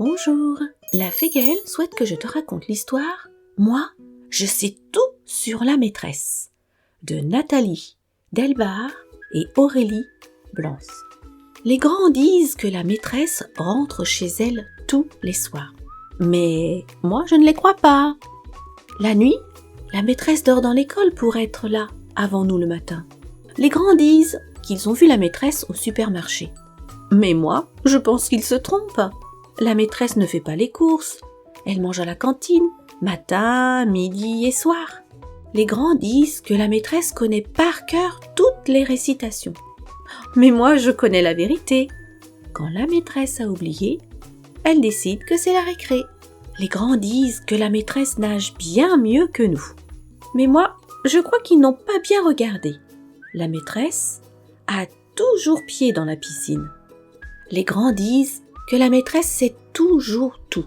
Bonjour, la fée Gaëlle souhaite que je te raconte l'histoire « Moi, je sais tout sur la maîtresse » de Nathalie Delbar et Aurélie Blance. Les grands disent que la maîtresse rentre chez elle tous les soirs. Mais moi, je ne les crois pas. La nuit, la maîtresse dort dans l'école pour être là avant nous le matin. Les grands disent qu'ils ont vu la maîtresse au supermarché. Mais moi, je pense qu'ils se trompent. La maîtresse ne fait pas les courses. Elle mange à la cantine, matin, midi et soir. Les grands disent que la maîtresse connaît par cœur toutes les récitations. Mais moi, je connais la vérité. Quand la maîtresse a oublié, elle décide que c'est la récré. Les grands disent que la maîtresse nage bien mieux que nous. Mais moi, je crois qu'ils n'ont pas bien regardé. La maîtresse a toujours pied dans la piscine. Les grands disent que la maîtresse sait toujours tout.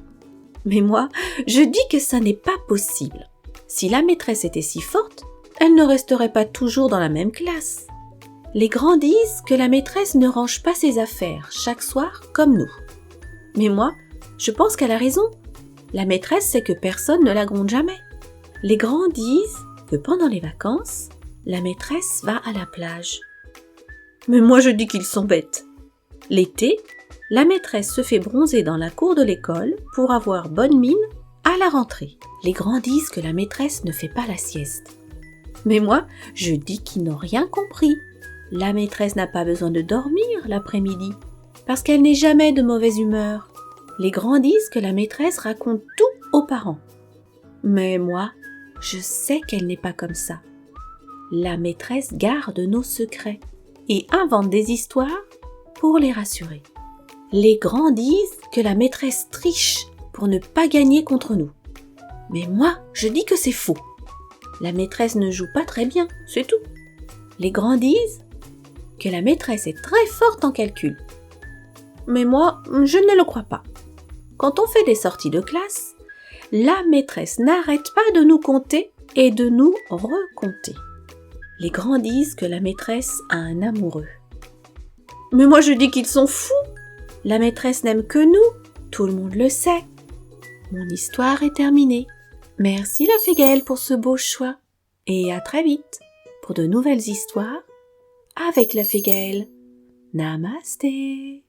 Mais moi, je dis que ça n'est pas possible. Si la maîtresse était si forte, elle ne resterait pas toujours dans la même classe. Les grands disent que la maîtresse ne range pas ses affaires chaque soir comme nous. Mais moi, je pense qu'elle a raison. La maîtresse sait que personne ne la gronde jamais. Les grands disent que pendant les vacances, la maîtresse va à la plage. Mais moi je dis qu'ils sont bêtes. L'été, la maîtresse se fait bronzer dans la cour de l'école pour avoir bonne mine à la rentrée. Les grands disent que la maîtresse ne fait pas la sieste. Mais moi, je dis qu'ils n'ont rien compris. La maîtresse n'a pas besoin de dormir l'après-midi, parce qu'elle n'est jamais de mauvaise humeur. Les grands disent que la maîtresse raconte tout aux parents. Mais moi, je sais qu'elle n'est pas comme ça. La maîtresse garde nos secrets et invente des histoires pour les rassurer. Les grands disent que la maîtresse triche pour ne pas gagner contre nous. Mais moi, je dis que c'est faux. La maîtresse ne joue pas très bien, c'est tout. Les grands disent que la maîtresse est très forte en calcul. Mais moi, je ne le crois pas. Quand on fait des sorties de classe, la maîtresse n'arrête pas de nous compter et de nous recompter. Les grands disent que la maîtresse a un amoureux. Mais moi je dis qu'ils sont fous. La maîtresse n'aime que nous, tout le monde le sait. Mon histoire est terminée. Merci la fée Gaëlle pour ce beau choix. Et à très vite pour de nouvelles histoires avec la fée Gaëlle. Namasté.